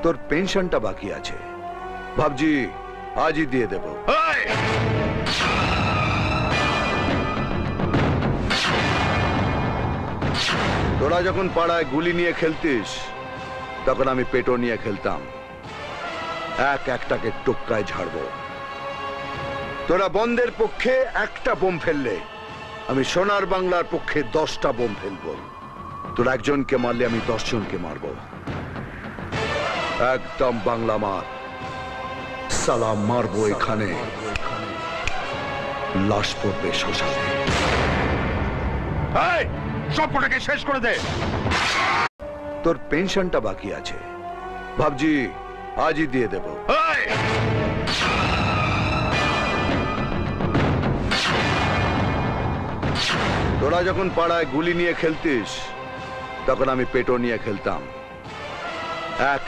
তোর পেনশনটা বাকি আছে, ভাবছি আজই দিয়ে দেব। তোরা যখন পাড়ায় গুলি নিয়ে খেলতিস তখন আমি পেটো নিয়ে খেলতাম, এক একটাকে টোক্কায় ঝাড়বো। তোরা বন্ধের পক্ষে একটা বোম ফেললে আমি সোনার বাংলার পক্ষে 10টা বোম ফেলবো। তোরা একজনকে মারলে আমি 10 জনকে মারবো। একদম বাংলা মার, সালাম মারবো এখানে, লাশ পড়বে শ্মশানে। সবকটাকে শেষ করে দে। তোর পেনশনটা বাকি আছে, ভাবছি আজই দিয়ে দেব। তোরা যখন পাড়ায় গুলি নিয়ে খেলতিস তখন আমি পেটো নিয়ে খেলতাম, এক